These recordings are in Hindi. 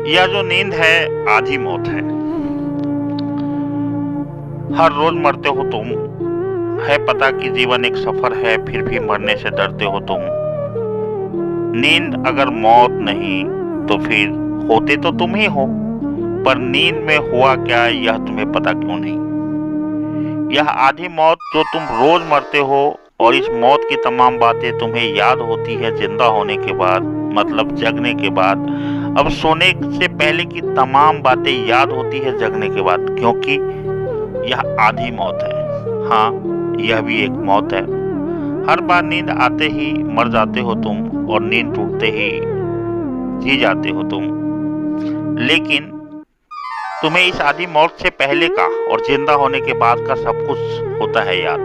यह जो नींद है आधी मौत है। हर रोज मरते हो तुम, है पता कि जीवन एक सफर है, फिर भी मरने से डरते हो तुम। नींद अगर मौत नहीं तो फिर होते तो तुम ही हो, पर नींद में हुआ क्या यह तुम्हें पता क्यों नहीं। यह आधी मौत जो तुम रोज मरते हो और इस मौत की तमाम बातें तुम्हें याद होती है जिंदा होने के बाद, मतलब जगने के बाद। अब सोने से पहले की तमाम बातें याद होती है जगने के बाद, क्योंकि यह आधी मौत है। हाँ, यह भी एक मौत है। हर बार नींद आते ही मर जाते हो तुम, और नींद टूटते ही जी जाते हो तुम। लेकिन तुम्हें इस आधी मौत से पहले का और जिंदा होने के बाद का सब कुछ होता है याद,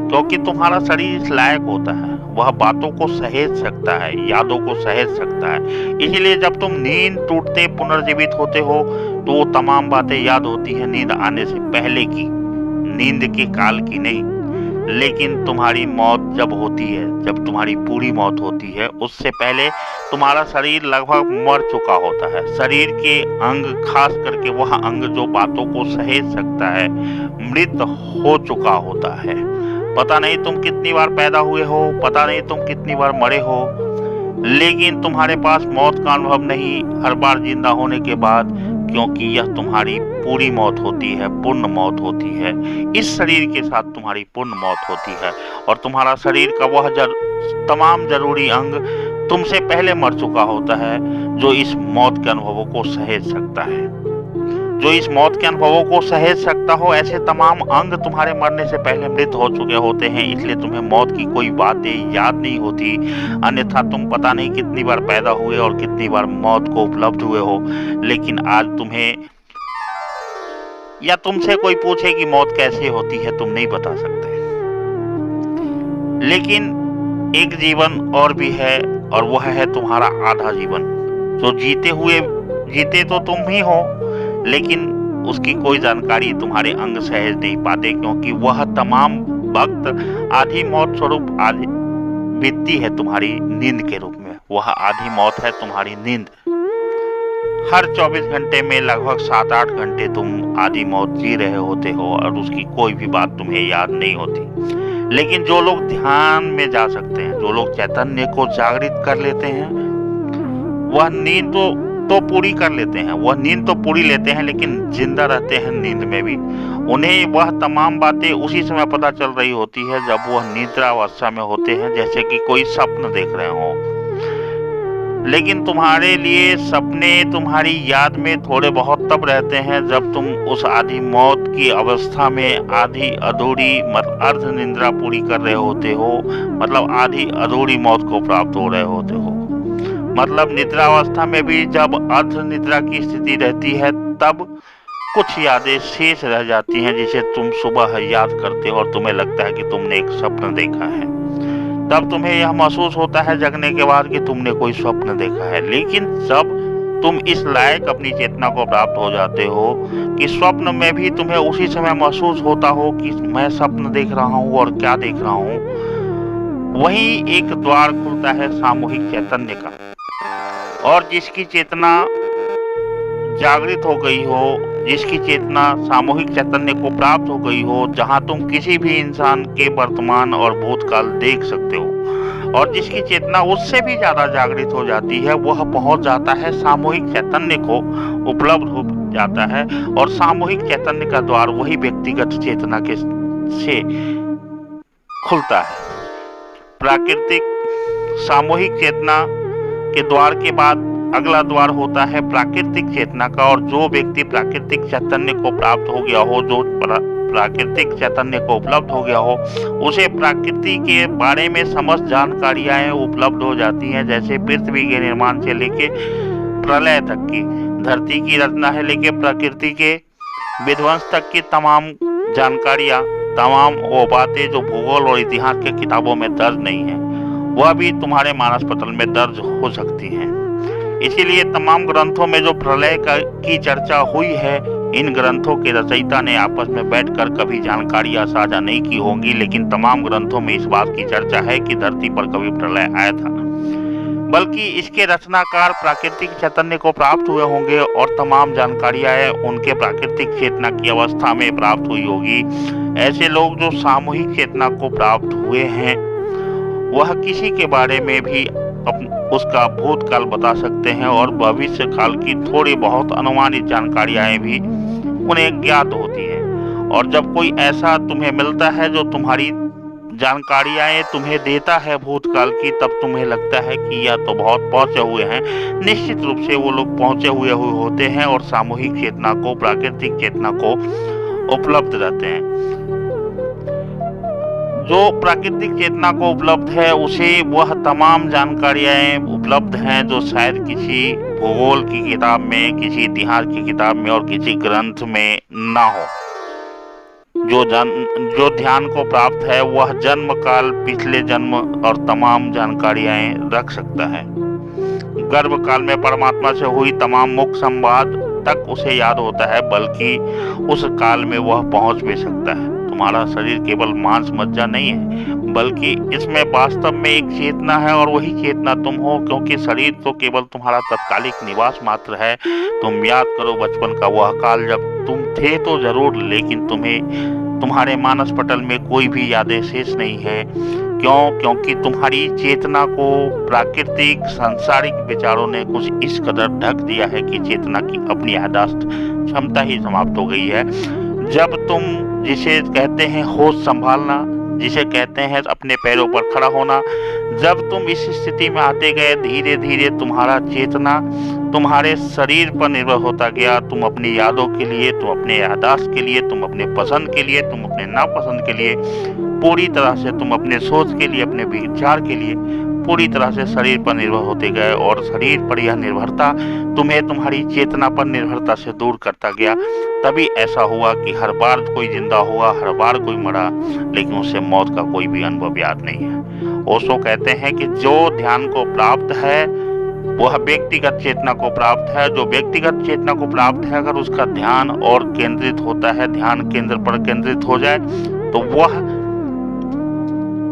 क्योंकि तुम्हारा शरीर इस लायक होता है, वह बातों को सहेज सकता है, यादों को सहेज सकता है। इसीलिए जब तुम नींद टूटते पुनर्जीवित होते हो तो वो तमाम बातें याद होती है नींद आने से पहले की, नींद के काल की नहीं। लेकिन तुम्हारी मौत जब होती है, जब तुम्हारी पूरी मौत होती है, उससे पहले तुम्हारा शरीर लगभग मर चुका होता है। शरीर के अंग, खास करके वह अंग जो बातों को सहेज सकता है, मृत हो चुका होता है। पता नहीं तुम कितनी बार पैदा हुए हो, पता नहीं तुम कितनी बार मरे हो, लेकिन तुम्हारे पास मौत का अनुभव नहीं हर बार जिंदा होने के बाद, क्योंकि यह तुम्हारी पूरी मौत होती है, पूर्ण मौत होती है। इस शरीर के साथ तुम्हारी पूर्ण मौत होती है, और तुम्हारा शरीर का वह तमाम जरूरी अंग तुमसे पहले मर चुका होता है, जो इस मौत के अनुभवों को सहेज सकता है। जो इस मौत के अनुभवों को सहेज सकता हो, ऐसे तमाम अंग तुम्हारे मरने से पहले मृत हो चुके होते हैं, इसलिए तुम्हें मौत की कोई बातें याद नहीं होती। अन्यथा तुम पता नहीं कितनी बार पैदा हुए और कितनी बार मौत को उपलब्ध हुए हो, लेकिन आज तुम्हें या तुमसे कोई पूछे कि मौत कैसे होती है, तुम नहीं बता सकते। लेकिन एक जीवन और भी है, और वह है तुम्हारा आधा जीवन, जो जीते तो तुम ही हो, लेकिन उसकी कोई जानकारी तुम्हारे अंग सहेज नहीं पाते, क्योंकि वह तमाम वक्त आधी मौत स्वरूप आधी बीतती है तुम्हारी नींद के रूप में। वह आधी मौत है तुम्हारी नींद। हर 24 घंटे में लगभग 7-8 घंटे तुम आधी मौत जी रहे होते हो, और उसकी कोई भी बात तुम्हें याद नहीं होती। लेकिन जो लोग ध्यान में जा सकते हैं, जो लोग चैतन्य को जागृत कर लेते हैं, वह नींद तो पूरी कर लेते हैं, वह नींद तो पूरी लेते हैं, लेकिन जिंदा रहते हैं नींद में भी। उन्हें वह तमाम बातें उसी समय पता चल रही होती है जब वह निद्रावस्था में होते हैं, जैसे कि कोई स्वप्न देख रहे हो। लेकिन तुम्हारे लिए सपने तुम्हारी याद में थोड़े बहुत तब रहते हैं जब तुम उस आधी मौत की अवस्था में आधी अधूरी अर्ध निद्रा पूरी कर रहे होते हो, मतलब आधी अधूरी मौत को प्राप्त हो रहे होते हो। मतलब निद्रावस्था में भी जब अर्ध निद्रा की स्थिति रहती है, तब कुछ यादें शेष रह जाती हैं, जिसे तुम सुबह याद करते हो और तुम्हें लगता है कि तुमने एक स्वप्न देखा है। तब तुम्हें यह महसूस होता है जगने के बाद कि तुमने कोई स्वप्न देखा है। लेकिन जब तुम इस लायक अपनी चेतना को प्राप्त हो जाते हो कि स्वप्न में भी तुम्हें उसी समय महसूस होता हो कि मैं स्वप्न देख रहा हूँ और क्या देख रहा हूँ, वहीं एक द्वार खुलता है सामूहिक चैतन्य का। और जिसकी चेतना जागृत हो गई हो, जिसकी चेतना सामूहिक चैतन्य को प्राप्त हो गई हो, जहां तुम किसी भी इंसान के वर्तमान और भूतकाल देख सकते हो, और जिसकी चेतना उससे भी ज्यादा जागृत हो जाती है, वह पहुंच जाता है सामूहिक चैतन्य को, उपलब्ध हो जाता है। और सामूहिक चैतन्य का द्वार वही व्यक्तिगत चेतना के से खुलता है। प्राकृतिक सामूहिक चेतना के द्वार के बाद अगला द्वार होता है प्राकृतिक चेतना का, और जो व्यक्ति प्राकृतिक चैतन्य को प्राप्त हो गया हो, जो प्राकृतिक चैतन्य को उपलब्ध हो गया हो, उसे प्रकृति के बारे में समस्त जानकारियां उपलब्ध हो जाती हैं। जैसे पृथ्वी के निर्माण से लेके प्रलय तक की, धरती की रचना है लेके प्रकृति के विध्वंस तक की तमाम जानकारियां, तमाम वो बातें जो भूगोल और इतिहास के किताबों में दर्ज नहीं है, वह भी तुम्हारे मानस पटल में दर्ज हो सकती हैं। इसीलिए तमाम ग्रंथों में जो प्रलय की चर्चा हुई है, इन ग्रंथों के रचयिता ने आपस में बैठकर कभी जानकारियां साझा नहीं की होंगी, लेकिन तमाम ग्रंथों में इस बात की चर्चा है कि धरती पर कभी प्रलय आया था। बल्कि इसके रचनाकार प्राकृतिक चैतन्य को प्राप्त हुए होंगे और तमाम जानकारियां उनके प्राकृतिक चेतना की अवस्था में प्राप्त हुई होगी। ऐसे लोग जो सामूहिक चेतना को प्राप्त हुए हैं वह किसी के बारे में भी उसका भूतकाल बता सकते हैं और भविष्य काल की थोड़ी बहुत अनुमानित जानकारियां भी उन्हें ज्ञात होती हैं। और जब कोई ऐसा तुम्हें मिलता है जो तुम्हारी जानकारियां तुम्हें देता है भूतकाल की, तब तुम्हें लगता है कि यह तो बहुत पहुंचे हुए हैं। निश्चित रूप से वो लोग पहुंचे हुए होते हैं और सामूहिक चेतना को, प्राकृतिक चेतना को उपलब्ध रहते हैं। जो प्राकृतिक चेतना को उपलब्ध है उसे वह तमाम जानकारियां उपलब्ध हैं जो शायद किसी भूगोल की किताब में, किसी इतिहास की किताब में और किसी ग्रंथ में ना हो। जो ध्यान को प्राप्त है वह जन्म काल, पिछले जन्म और तमाम जानकारियां रख सकता है। गर्भ काल में परमात्मा से हुई तमाम मुख्य संवाद तक उसे याद होता है, बल्कि उस काल में वह पहुंच भी सकता है। तुम्हारा शरीर केवल मांस मज्जा नहीं है, बल्कि इसमें वास्तव में एक चेतना है और वही चेतना तुम हो, क्योंकि शरीर तो केवल तुम्हारा तत्कालिक निवास मात्र है। तुम याद करो बचपन का वह काल जब तुम थे तो जरूर, लेकिन तुम्हारे मानस पटल में कोई भी यादें शेष नहीं है। क्योंकि तुम्हारी चेतना को प्राकृतिक सांसारिक विचारों ने कुछ इस कदर ढक दिया है कि चेतना की अपनी याददाश्त क्षमता ही समाप्त हो गई है। जब तुम जिसे कहते हैं होश संभालना, जिसे कहते हैं अपने पैरों पर खड़ा होना, जब तुम इस स्थिति में आते गए, धीरे धीरे तुम्हारा चेतना तुम्हारे शरीर पर निर्भर होता गया। तुम अपनी यादों के लिए, तुम अपने याददाश्त के लिए, तुम अपने पसंद के लिए, तुम अपने नापसंद के लिए, पूरी तरह से तुम अपने सोच के लिए, अपने विचार के लिए पूरी तरह से शरीर पर निर्भर होते गए। और शरीर पर यह निर्भरता तुम्हें तुम्हारी चेतना पर निर्भरता से दूर करता गया। तभी ऐसा हुआ कि हर बार कोई जिंदा हुआ, हर बार कोई मरा, लेकिन उसे मौत का कोई भी अनुभव याद नहीं है। ओशो कहते हैं कि जो ध्यान को प्राप्त है वह व्यक्तिगत चेतना को प्राप्त है। जो व्यक्तिगत चेतना को प्राप्त है, अगर उसका ध्यान और केंद्रित होता है, ध्यान केंद्र पर केंद्रित हो जाए, तो वह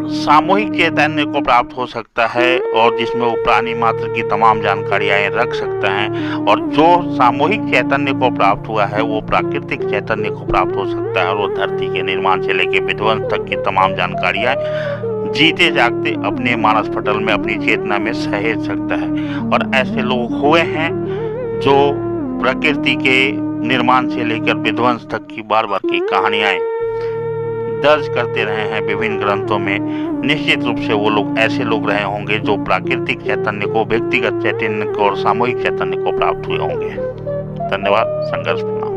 सामूहिक चैतन्य को प्राप्त हो सकता है और जिसमें वो प्राणी मात्र की तमाम जानकारियां रख सकता है। और जो सामूहिक चैतन्य को प्राप्त हुआ है वो प्राकृतिक चैतन्य को प्राप्त हो सकता है और वो धरती के निर्माण से लेकर विध्वंस तक की तमाम जानकारियां जीते जागते अपने मानस पटल में, अपनी चेतना में सहेज सकता है। और ऐसे लोग हुए हैं जो प्रकृति के निर्माण से लेकर विध्वंस तक की बार बार की कहानियां दर्ज करते रहे हैं विभिन्न ग्रंथों में। निश्चित रूप से वो लोग ऐसे लोग रहे होंगे जो प्राकृतिक चैतन्य को, व्यक्तिगत चैतन्य को और सामूहिक चैतन्य को प्राप्त हुए होंगे। धन्यवाद। संघर्ष।